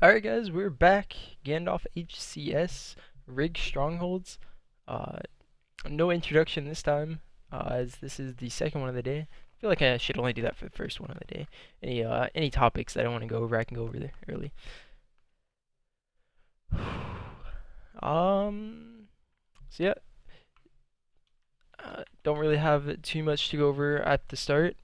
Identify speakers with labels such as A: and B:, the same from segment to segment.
A: Alright guys, we're back. GandalfHCS, Rig Strongholds. Uh, no introduction this time, as this is the second one of the day. I feel like I should only do that for the first one of the day. Any topics that I want to go over, I can go over there early. So yeah, don't really have too much to go over at the start.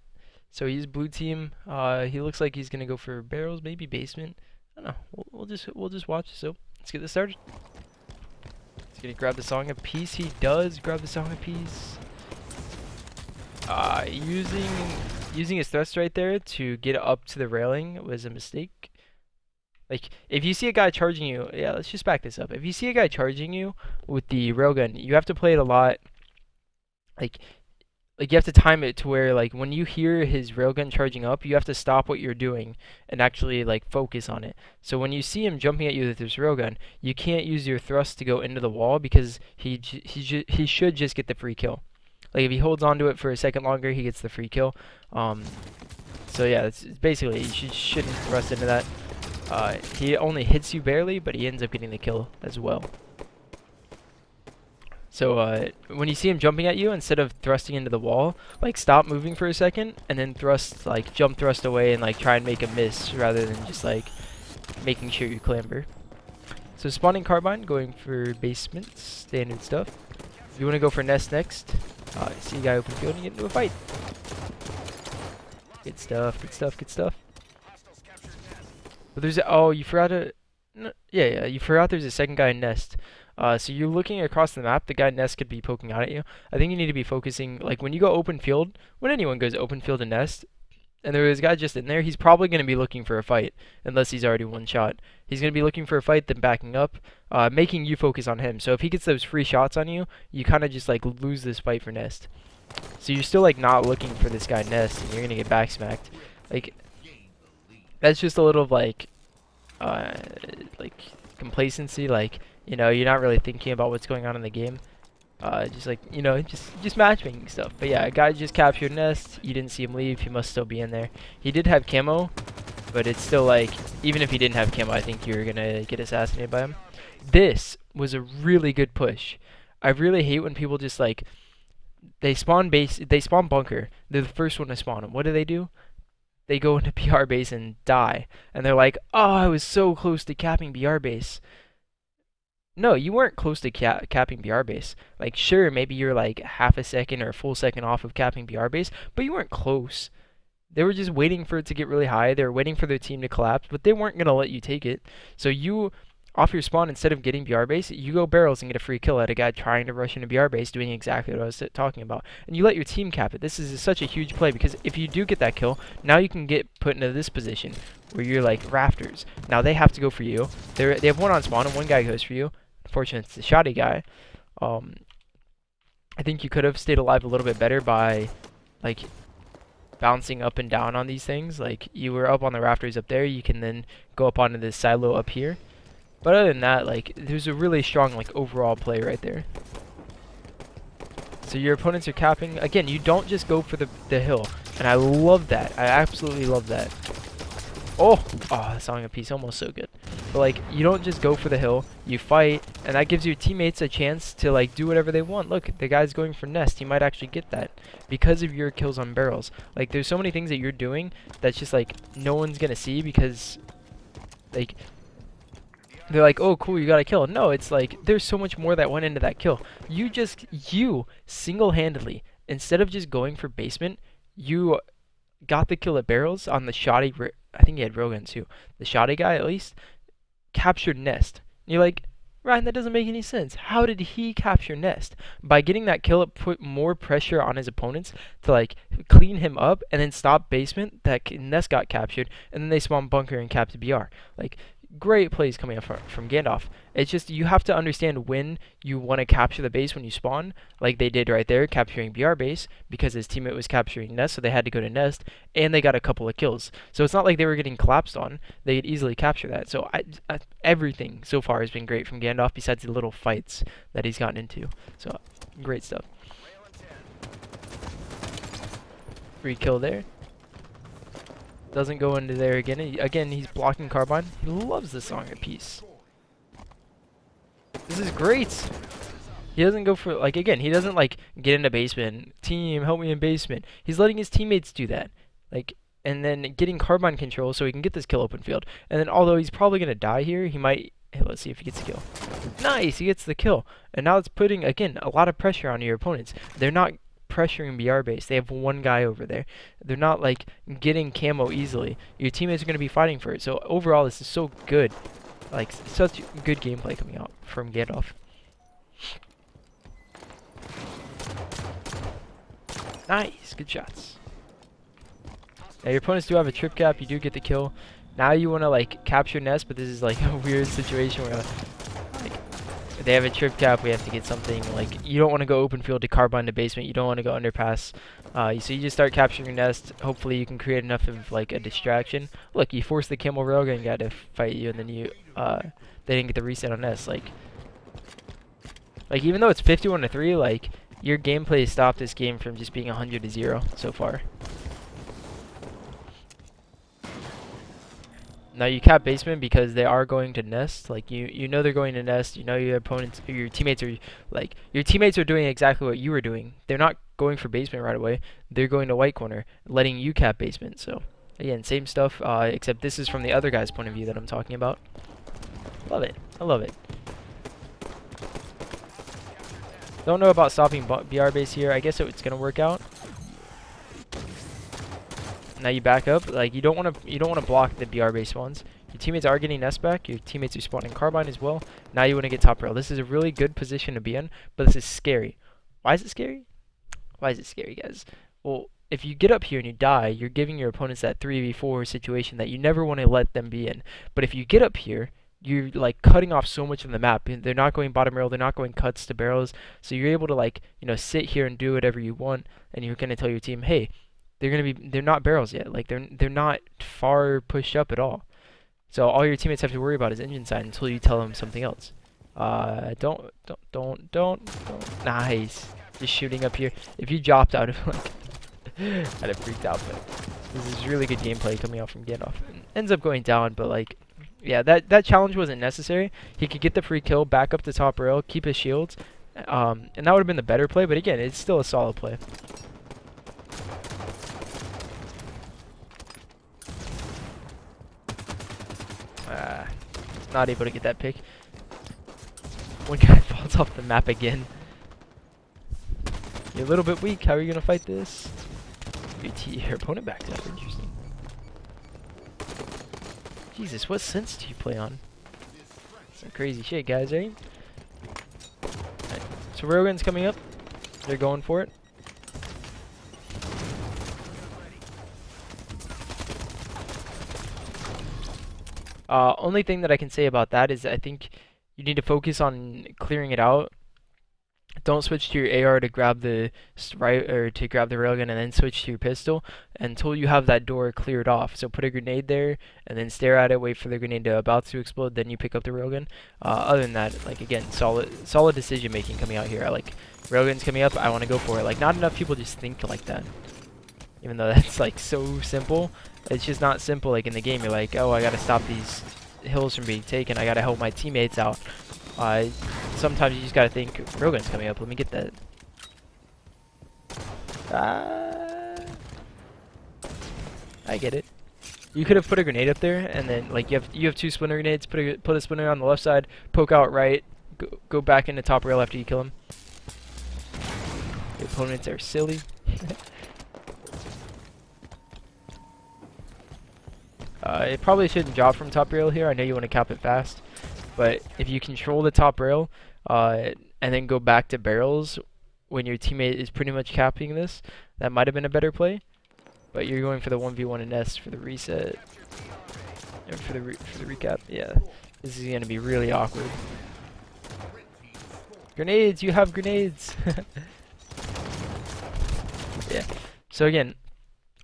A: So he's blue team. He looks like he's gonna go for barrels, maybe basement. I don't know. We'll just watch. So let's get this started. He's gonna grab the song of peace. He does grab the song of peace. Using his thrust right there to get up to the railing was a mistake. Like, if you see a guy charging you, yeah, let's just back this up. If you see a guy charging you with the railgun, you have to play it a lot. Like you have to time it to where, like, when you hear his railgun charging up, you have to stop what you're doing and actually like focus on it. So when you see him jumping at you with his railgun, you can't use your thrust to go into the wall because he should just get the free kill. Like, if he holds on to it for a second longer, he gets the free kill. So yeah, it's basically you shouldn't thrust into that. He only hits you barely, but he ends up getting the kill as well. So when you see him jumping at you, instead of thrusting into the wall, like, stop moving for a second and then thrust, like jump thrust away and like try and make a miss rather than just like making sure you clamber. So spawning carbine, going for basement, standard stuff. If you want to go for nest next, see a guy open field and get into a fight. Good stuff, good stuff, good stuff. But there's you forgot to, no, yeah, you forgot there's a second guy in nest. So you're looking across the map, the guy nest could be poking out at you. I think you need to be focusing, like, when you go open field, when anyone goes open field and nest, and there is a guy just in there, he's probably going to be looking for a fight, unless he's already one shot. He's going to be looking for a fight, then backing up, making you focus on him. So if he gets those free shots on you, you kind of just like lose this fight for nest. So you're still like not looking for this guy nest, and you're going to get back smacked. Like, that's just a little like complacency, like, you know, you're not really thinking about what's going on in the game. Just like, you know, just matchmaking stuff. But yeah, a guy just captured nest. You didn't see him leave. He must still be in there. He did have camo, but it's still like, even if he didn't have camo, I think you're gonna get assassinated by him. This was a really good push. I really hate when people just like, they spawn bunker. They're the first one to spawn. And what do? They go into BR base and die. And they're like, oh, I was so close to capping BR base. No, you weren't close to capping BR base. Like, sure, maybe you're like half a second or a full second off of capping BR base, but you weren't close. They were just waiting for it to get really high. They were waiting for their team to collapse, but they weren't going to let you take it. So you, off your spawn, instead of getting BR base, you go barrels and get a free kill at a guy trying to rush into BR base, doing exactly what I was talking about. And you let your team cap it. This is such a huge play, because if you do get that kill, now you can get put into this position where you're like rafters. Now they have to go for you. They have one on spawn and one guy goes for you. Unfortunately, it's the shoddy guy. I think you could have stayed alive a little bit better by like bouncing up and down on these things. Like, you were up on the rafters up there, you can then go up onto this silo up here. But other than that, like, there's a really strong like overall play right there. So your opponents are capping. Again, you don't just go for the hill. And I love that. I absolutely love that. Oh, Song of Peace, almost so good. But like, you don't just go for the hill, you fight, and that gives your teammates a chance to like do whatever they want. Look, the guy's going for nest, he might actually get that because of your kills on barrels. Like, there's so many things that you're doing that's just like no one's gonna see, because like they're like, oh cool, you got a kill. No, it's like there's so much more that went into that kill. You single-handedly, instead of just going for basement, you got the kill at barrels on the shoddy. I think he had railgun too. The shoddy guy, at least, captured nest. And you're like, Ryan, that doesn't make any sense. How did he capture nest? By getting that kill, it put more pressure on his opponents to like clean him up and then stop basement. That nest got captured, and then they spawned bunker and capped BR. Like, great plays coming up from Gandalf. It's just, you have to understand when you want to capture the base when you spawn, like they did right there, capturing BR base, because his teammate was capturing nest, so they had to go to nest, and they got a couple of kills. So it's not like they were getting collapsed on. They could easily capture that. So everything so far has been great from Gandalf, besides the little fights that he's gotten into. So great stuff. Free kill there. Doesn't go into there again. Again, he's blocking carbine. He loves the song apiece. This is great. He doesn't go for, like, again, he doesn't, like, get into basement. Team, help me in basement. He's letting his teammates do that. Like, and then getting carbine control so he can get this kill open field. And then, although he's probably going to die here, he might... Hey, let's see if he gets the kill. Nice, he gets the kill. And now it's putting, again, a lot of pressure on your opponents. They're not pressuring BR base. They have one guy over there. They're not, like, getting camo easily. Your teammates are going to be fighting for it. So, overall, this is so good. Like, such good gameplay coming out from Gandalf. Nice, good shots. Now your opponents do have a trip cap, you do get the kill. Now you want to like capture nest, but this is like a weird situation where like they have a trip cap, we have to get something. Like you don't want to go open field to carbine the basement, you don't want to go underpass. So you just start capturing nest. Hopefully you can create enough of like a distraction. Look, you force the camel railgun guy to fight you, and then you they didn't get the reset on nest. Like even though it's 51-3, like your gameplay stopped this game from just being 100-0 so far. Now you cap basement because they are going to nest. Like you know they're going to nest. You know your opponents, your teammates are like doing exactly what you were doing. They're not going for basement right away. They're going to white corner, letting you cap basement. So again, same stuff, except this is from the other guy's point of view that I'm talking about. Love it. I love it. Don't know about stopping BR base here. I guess it's gonna work out. Now you back up. Like you don't want to block the BR base spawns. Your teammates are getting nest back. Your teammates are spawning carbine as well. Now you want to get top rail. This is a really good position to be in, but this is scary. Why is it scary? Why is it scary, guys? Well, if you get up here and you die, you're giving your opponents that 3v4 situation that you never want to let them be in. But if you get up here, you're like cutting off so much of the map. They're not going bottom rail, they're not going cuts to barrels, so you're able to like, you know, sit here and do whatever you want, and you're gonna tell your team, hey, they're not barrels yet. Like they're not far pushed up at all. So all your teammates have to worry about is engine side until you tell them something else. Don't. Nice. Just shooting up here. If you dropped out of like I'd have freaked out, but this is really good gameplay coming out from Gandalf. Ends up going down, but like, yeah, that challenge wasn't necessary. He could get the free kill, back up the top rail, keep his shields, and that would have been the better play. But again, it's still a solid play. Not able to get that pick. One guy falls off the map again. You're a little bit weak. How are you gonna fight this? Your opponent backed up. Interesting. Jesus, what sense do you play on? Some crazy shit, guys, right? Alright, so railgun's coming up. They're going for it. Only thing that I can say about that is I think you need to focus on clearing it out. Don't switch to your AR to grab the railgun and then switch to your pistol until you have that door cleared off. So put a grenade there and then stare at it, wait for the grenade to about to explode, then you pick up the railgun. Other than that, like again, solid decision making coming out here. I like railguns coming up, I want to go for it. Like not enough people just think like that. Even though that's like so simple, it's just not simple. Like in the game, you're like, oh, I gotta stop these hills from being taken. I gotta help my teammates out. Sometimes you just gotta think, railgun's coming up. Let me get that. I get it. You could have put a grenade up there, and then like you have two splinter grenades. Put a splinter on the left side, poke out right, go back into top rail after you kill him. The opponents are silly. It probably shouldn't drop from top rail here. I know you want to cap it fast, but if you control the top rail and then go back to barrels when your teammate is pretty much capping this, that might have been a better play. But you're going for the 1v1 and S for the reset, or for the recap. Yeah, this is gonna be really awkward. Grenades, you have grenades. Yeah. So again,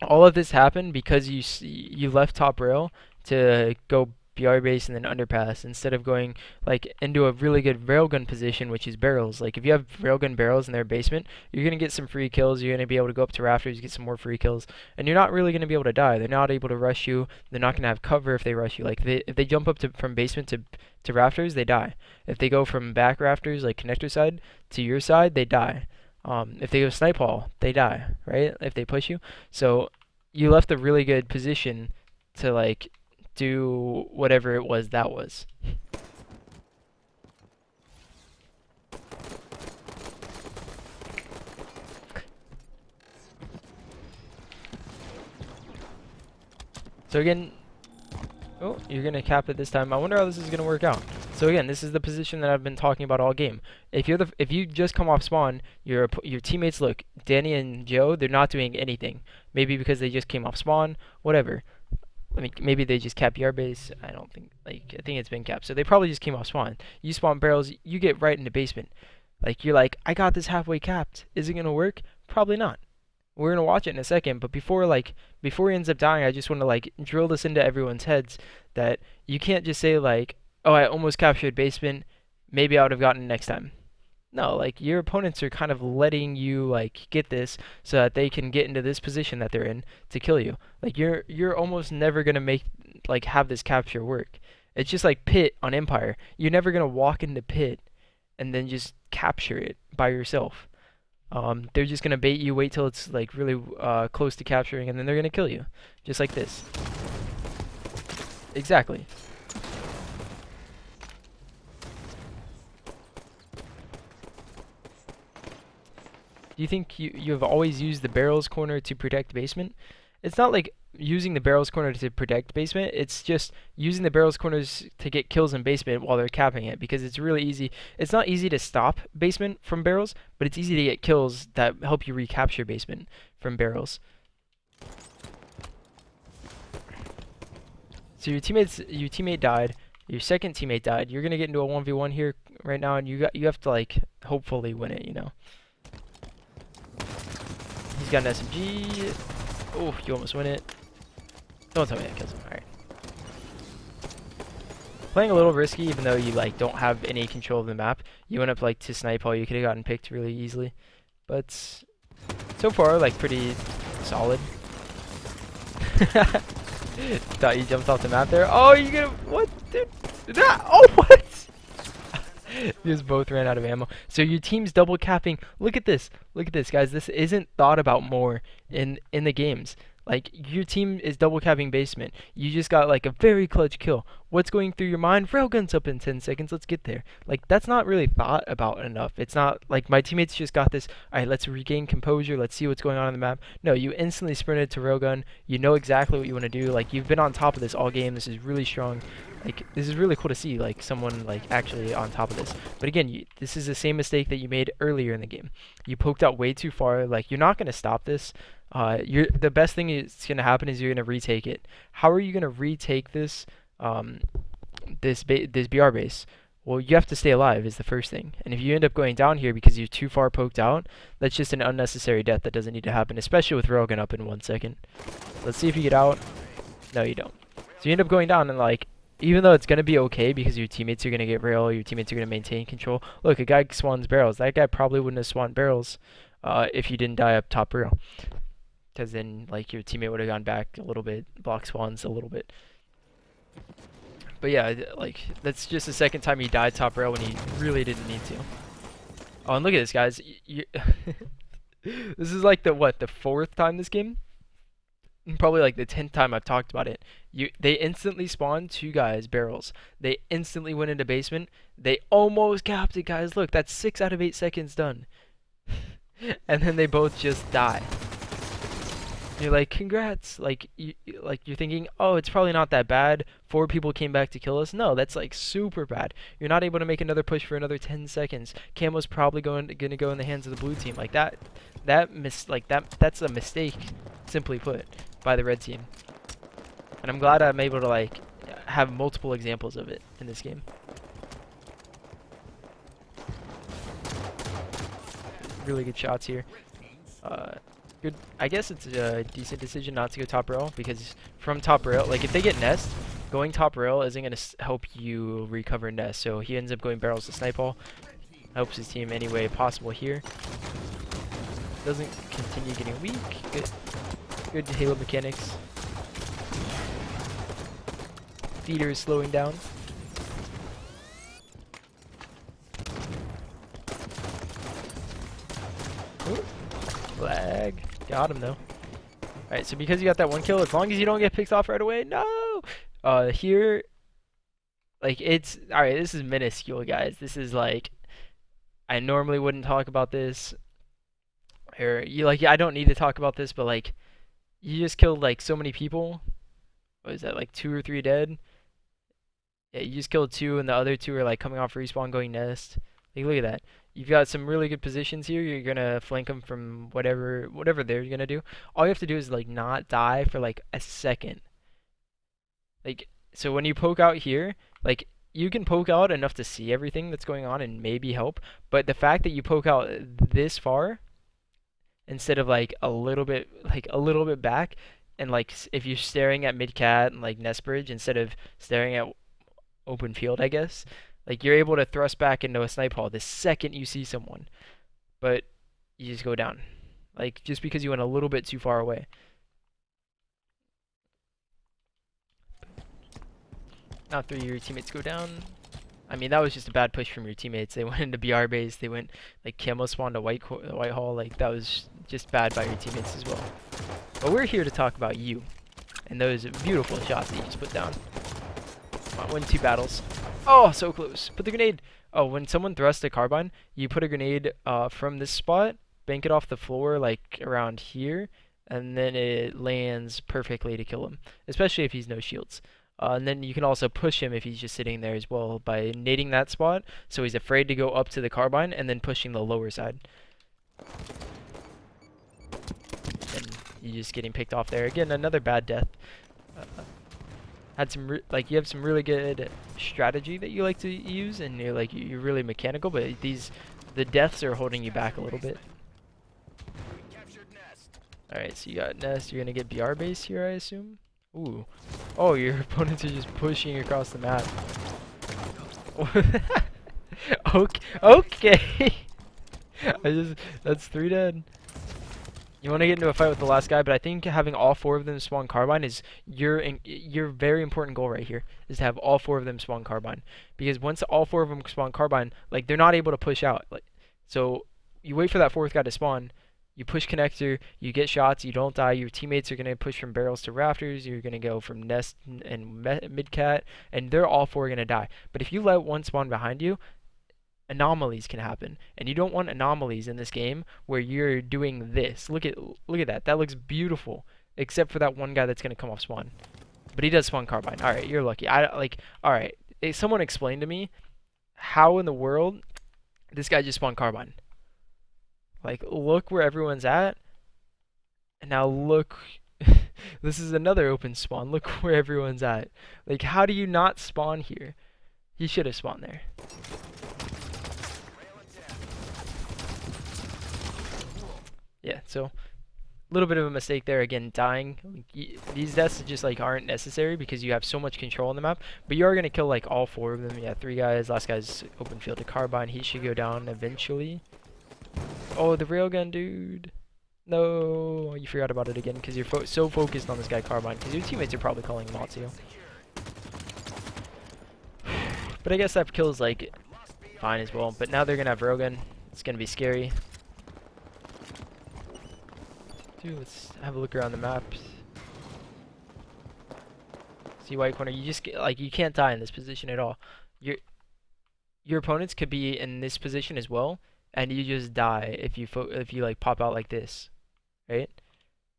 A: all of this happened because you left top rail to go BR base and then underpass instead of going like into a really good railgun position, which is barrels. Like if you have railgun barrels in their basement, you're gonna get some free kills. You're gonna be able to go up to rafters, get some more free kills, and you're not really gonna be able to die. They're not able to rush you. They're not gonna have cover if they rush you. Like if they jump up from basement to rafters, they die. If they go from back rafters, like connector side, to your side, they die. If they go snipe hall, they die, right? If they push you. So you left a really good position to like do whatever it was that was. So again, oh, you're going to cap it this time. I wonder how this is going to work out. So again, this is the position that I've been talking about all game. If you just come off spawn, your teammates, look, Danny and Joe, they're not doing anything. Maybe because they just came off spawn, whatever. I mean, maybe they just cap your base. I don't think, like, I think it's been capped. So they probably just came off spawn. You spawn barrels, you get right into basement. Like, you're like, I got this halfway capped. Is it going to work? Probably not. We're going to watch it in a second, but before he ends up dying, I just want to, like, drill this into everyone's heads that you can't just say, like, oh, I almost captured basement, maybe I would have gotten it next time. No, like, your opponents are kind of letting you, like, get this so that they can get into this position that they're in to kill you. Like, you're almost never going to have this capture work. It's just like Pit on Empire. You're never going to walk into Pit and then just capture it by yourself. They're just going to bait you, wait till it's, like, really close to capturing, and then they're going to kill you. Just like this. Exactly. Do you think you have always used the barrels corner to protect basement? It's not like using the barrels corner to protect basement. It's just using the barrels corners to get kills in basement while they're capping it, because it's really easy. It's not easy to stop basement from barrels, but it's easy to get kills that help you recapture basement from barrels. So your teammate died. Your second teammate died. You're gonna get into a 1v1 here right now, and you have to, like, hopefully win it, you know. He's got an SMG. Oh, you almost win it. Don't tell me that kills him. Alright. Playing a little risky, even though you, like, don't have any control of the map. You went up, like, to snipe hall. You could have gotten picked really easily. But so far, like, pretty solid. Thought you jumped off the map there. Oh, you gonna... What, dude? Oh, what? You just both ran out of ammo. So your team's double capping. Look at this. Look at this, guys. This isn't thought about more in the games. Like, your team is double capping basement. You just got, like, a very clutch kill. What's going through your mind? Railgun's up in 10 seconds. Let's get there. Like, that's not really thought about enough. It's not like my teammates just got this. All right, let's regain composure. Let's see what's going on the map. No, you instantly sprinted to railgun. You know exactly what you want to do. Like, you've been on top of this all game. This is really strong. Like, this is really cool to see, like, someone, like, actually on top of this. But again, this is the same mistake that you made earlier in the game. You poked out way too far. Like, you're not going to stop this. The best thing that's going to happen is you're going to retake it. How are you going to retake this, this BR base? Well, you have to stay alive is the first thing. And if you end up going down here because you're too far poked out, that's just an unnecessary death that doesn't need to happen, especially with railgun up in 1 second. Let's see if you get out. No, you don't. So you end up going down and, like, even though it's going to be okay because your teammates are going to get rail, your teammates are going to maintain control. Look, a guy spawns barrels. That guy probably wouldn't have spawned barrels if you didn't die up top rail. Because then, like, your teammate would have gone back a little bit, block spawns a little bit. But yeah, like, that's just the second time he died top rail when he really didn't need to. Oh, and look at this, guys. This is like the 4th time this game? Probably like the 10th time I've talked about it. They instantly spawned 2 guys barrels. They instantly went into basement. They almost capped it, guys. Look, that's 6 out of 8 seconds done. And then they both just die. You're like, congrats. Like you're thinking, oh, it's probably not that bad. 4 people came back to kill us. No, that's like super bad. You're not able to make another push for another 10 seconds. Camo's probably gonna go in the hands of the blue team. Like that's a mistake, simply put, by the red team. And I'm glad I'm able to, like, have multiple examples of it in this game. Really good shots here. Good. I guess it's a decent decision not to go top rail, because from top rail, like, if they get nest, going top rail isn't going to help you recover nest. So he ends up going barrels to snipe all. Helps his team any way possible here. Doesn't continue getting weak. Good Halo mechanics. Feeder is slowing down. Ooh. Lag. Got him though. Alright, so because you got that one kill, as long as you don't get picked off right away, no! Here, like, it's, alright, this is minuscule, guys. This is, like, I normally wouldn't talk about this. Or, I don't need to talk about this, but, like, you just killed, like, so many people. What is that, like, 2 or 3 dead? Yeah, you just killed 2, and the other 2 are, like, coming off respawn going nest. Like, look at that. You've got some really good positions here. You're gonna flank them from whatever they're gonna do. All you have to do is like not die for like a second. Like, so when you poke out here, like you can poke out enough to see everything that's going on and maybe help. But the fact that you poke out this far instead of like a little bit back, and like if you're staring at mid cat and like nest bridge instead of staring at open field, I guess. Like, you're able to thrust back into a snipe hole the second you see someone. But you just go down. Like, just because you went a little bit too far away. Now 3 of your teammates go down. I mean, that was just a bad push from your teammates. They went into BR base. They went, like, camo spawn to white hall. Like, that was just bad by your teammates as well. But we're here to talk about you. And those beautiful shots that you just put down. Come on, win 2 battles. Oh, so close. Put the grenade. Oh, when someone thrusts a carbine, you put a grenade from this spot, bank it off the floor, like around here, and then it lands perfectly to kill him, especially if he's no shields. And then you can also push him if he's just sitting there as well by nading that spot, so he's afraid to go up to the carbine, and then pushing the lower side. And you're just getting picked off there. Again, another bad death. Had some you have some really good strategy that you like to use, and you're really mechanical, but the deaths are holding you back a little bit. Alright, so you got nest. You're gonna get BR base here, I assume. Ooh. Oh, your opponents are just pushing across the map. Okay. That's 3 dead. You want to get into a fight with the last guy, but I think having all 4 of them spawn carbine is your very important goal right here, is to have all 4 of them spawn carbine. Because once all 4 of them spawn carbine, like, they're not able to push out. Like, so you wait for that 4th guy to spawn, you push connector, you get shots, you don't die, your teammates are going to push from barrels to rafters, you're going to go from nest and mid cat, and they're all 4 going to die. But if you let one spawn behind you, anomalies can happen, and you don't want anomalies in this game where you're doing this. Look at that. That looks beautiful, except for that one guy that's gonna come off spawn. But he does spawn carbine. All right, you're lucky. All right. Someone explain to me how in the world this guy just spawned carbine. Like, look where everyone's at, and now look. This is another open spawn. Look where everyone's at. Like, how do you not spawn here? He should have spawned there. Yeah, so a little bit of a mistake there. Again, dying. These deaths just like aren't necessary because you have so much control on the map. But you are gonna kill like all 4 of them. Yeah, 3 guys. Last guy's open field to carbine. He should go down eventually. Oh, the railgun dude. No, you forgot about it again because you're so focused on this guy carbine because your teammates are probably calling him out to you. But I guess that kills like fine as well. But now they're gonna have railgun. It's gonna be scary. Dude, let's have a look around the map. See white corner. You just you can't die in this position at all. Your opponents could be in this position as well, and you just die if you like pop out like this, right?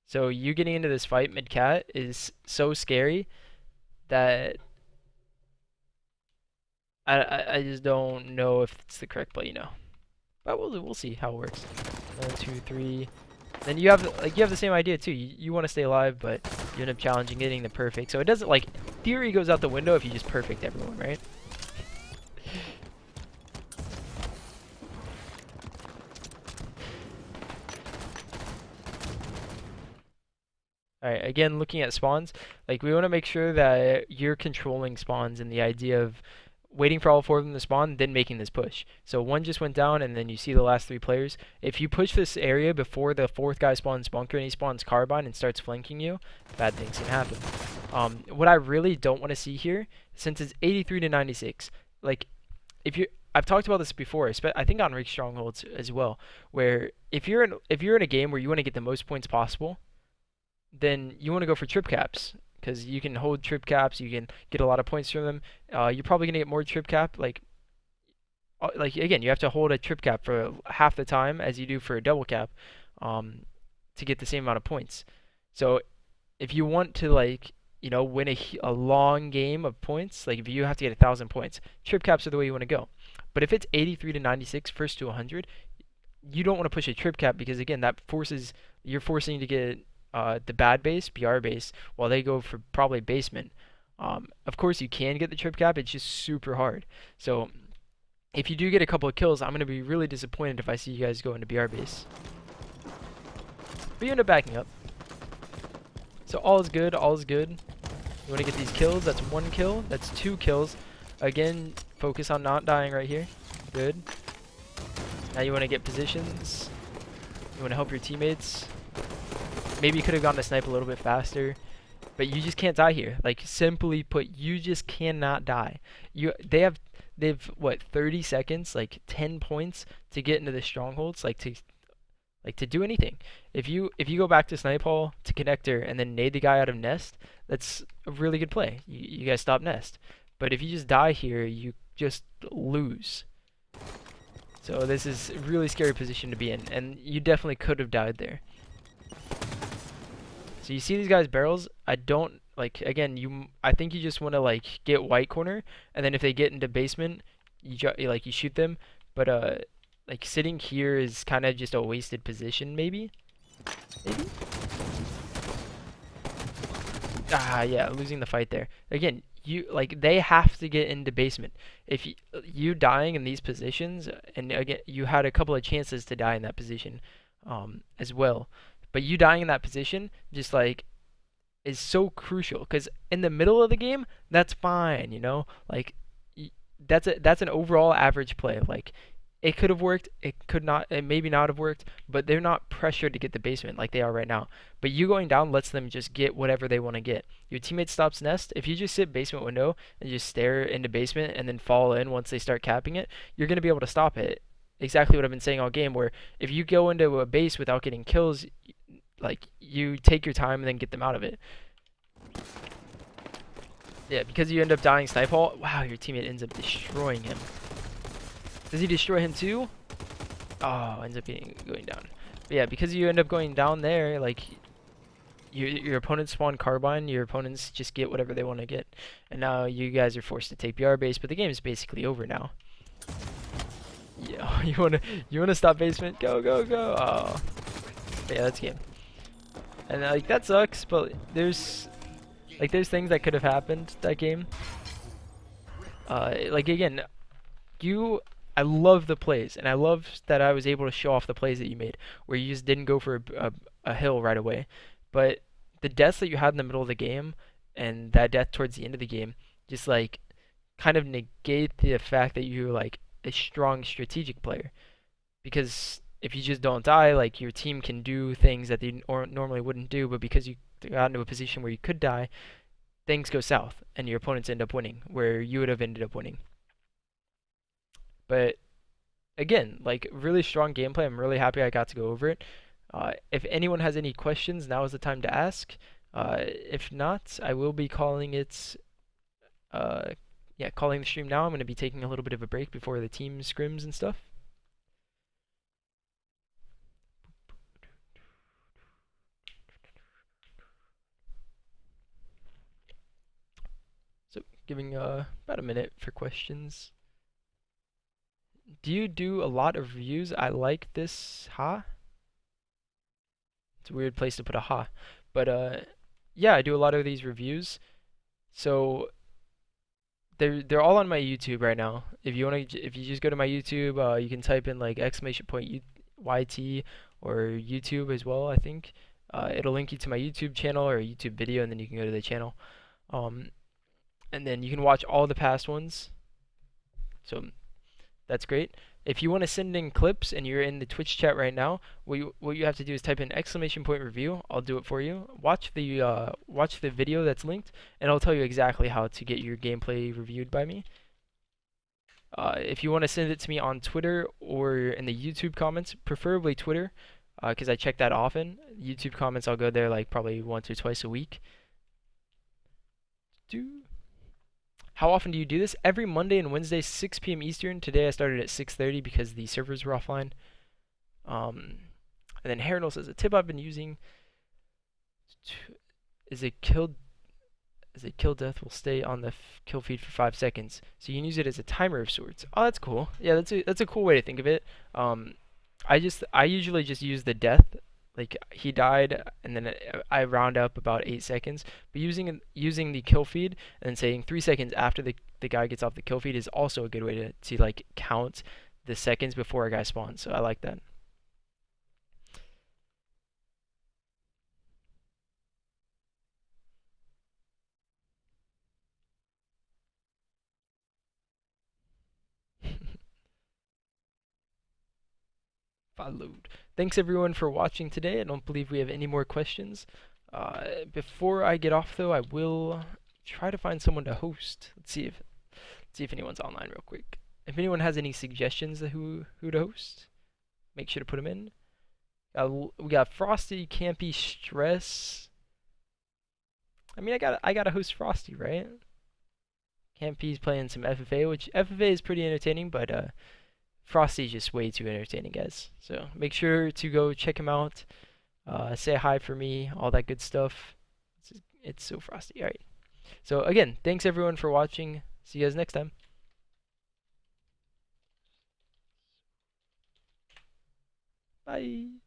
A: So you getting into this fight mid cat is so scary that I just don't know if it's the correct play, But we'll see how it works. 1, 2, 3. Then you have the same idea too. You want to stay alive, but you end up challenging getting the perfect. So it doesn't theory goes out the window if you just perfect everyone, right? Alright, again, looking at spawns, like we want to make sure that you're controlling spawns and the idea of waiting for all four of them to spawn, then making this push. So one just went down, and then you see the last three players. If you push this area before the fourth guy spawns bunker and he spawns carbine and starts flanking you, bad things can happen. What I really don't want to see here, since it's 83 to 96, like if you, I've talked about this before, I think on Strongholds as well, where if you're in a game where you want to get the most points possible, then you want to go for trip caps because you can hold trip caps, you can get a lot of points from them. You're probably gonna get more trip cap. Like again, you have to hold a trip cap for half the time as you do for a double cap, to get the same amount of points. So if you want to win a long game of points, like if you have to get 1,000 points, trip caps are the way you want to go. But if it's 83 to 96, first to 100, you don't want to push a trip cap because again, you're forcing to get the bad base, BR base, while they go for probably basement. Of course, you can get the trip cap. It's just super hard. So if you do get a couple of kills, I'm going to be really disappointed if I see you guys go into BR base. But you end up backing up. So all is good. All is good. You want to get these kills. That's 1 kill. That's 2 kills. Again, focus on not dying right here. Good. Now you want to get positions. You want to help your teammates. Maybe you could have gone to snipe a little bit faster, but you just can't die here. Like simply put, you just cannot die. They've what 30 seconds, like 10 points to get into the strongholds, like to do anything. If you go back to snipe hall to connector and then nade the guy out of nest, that's a really good play. You guys stop nest. But if you just die here, you just lose. So this is a really scary position to be in, and you definitely could have died there. So you see these guys barrels. I don't like again. I think you just want to get white corner, and then if they get into basement, you shoot them. But like sitting here is kind of just a wasted position. Maybe. Ah, yeah, losing the fight there. Again, they have to get into basement. If you dying in these positions, and again, you had a couple of chances to die in that position, as well. But you dying in that position just is so crucial because in the middle of the game, that's fine, that's an overall average play. Like it could have worked, it could not, it maybe not have worked, but they're not pressured to get the basement like they are right now. But you going down lets them just get whatever they want to get. Your teammate stops nest. If you just sit basement window and just stare into basement and then fall in once they start capping it, you're gonna be able to stop it. Exactly what I've been saying all game. Where if you go into a base without getting kills, you take your time and then get them out of it. Yeah, because you end up dying snipe hall. Wow, your teammate ends up destroying him. Does he destroy him too? Oh, ends up going down. But yeah, because you end up going down there, your opponents spawn carbine, your opponents just get whatever they want to get, and now you guys are forced to take BR base. But the game is basically over now. Yeah, you wanna stop basement? Go go go! Oh, but yeah, that's game. And that sucks, but there's things that could have happened that game. Again, I love the plays, and I love that I was able to show off the plays that you made, where you just didn't go for a hill right away. But the deaths that you had in the middle of the game, and that death towards the end of the game, just kind of negate the fact that you're a strong strategic player. Because if you just don't die, your team can do things that they normally wouldn't do, but because you got into a position where you could die, things go south, and your opponents end up winning, where you would have ended up winning. But again, really strong gameplay. I'm really happy I got to go over it. If anyone has any questions, now is the time to ask. If not, I will be calling it. Calling the stream now. I'm going to be taking a little bit of a break before the team scrims and stuff. So, giving about a minute for questions. Do you do a lot of reviews? I like this, ha? It's a weird place to put a ha. But yeah, I do a lot of these reviews. So they're all on my YouTube right now. If you just go to my YouTube, you can type in exclamation point YT or YouTube as well, I think. It'll link you to my YouTube channel or a YouTube video, and then you can go to the channel. And then you can watch all the past ones. So that's great. If you want to send in clips and you're in the Twitch chat right now, what you have to do is type in !Revew. I'll do it for you. Watch the video that's linked, and I'll tell you exactly how to get your gameplay reviewed by me. If you want to send it to me on Twitter or in the YouTube comments, preferably Twitter, because I check that often. YouTube comments, I'll go there like probably once or twice a week. How often do you do this? Every Monday and Wednesday, 6 p.m. Eastern. Today I started at 6:30 because the servers were offline. And then Harinol says, a tip I've been using is a kill death will stay on the kill feed for 5 seconds. So you can use it as a timer of sorts. Oh, that's cool. Yeah, that's a cool way to think of it. I usually just use the death. Like he died, and then I round up about 8 seconds. But using the kill feed and saying 3 seconds after the guy gets off the kill feed is also a good way to like count the seconds before a guy spawns. So I like that. Followed. Thanks everyone for watching today. I don't believe we have any more questions. Before I get off though, I will try to find someone to host. Let's see if anyone's online real quick. If anyone has any suggestions of who to host, make sure to put them in. We got Frosty, Campy, Stress. I mean, I gotta host Frosty, right? Campy's playing some FFA, which FFA is pretty entertaining, but Frosty's just way too entertaining, guys. So make sure to go check him out. Say hi for me, all that good stuff. It's so Frosty. All right. So again, thanks everyone for watching. See you guys next time. Bye.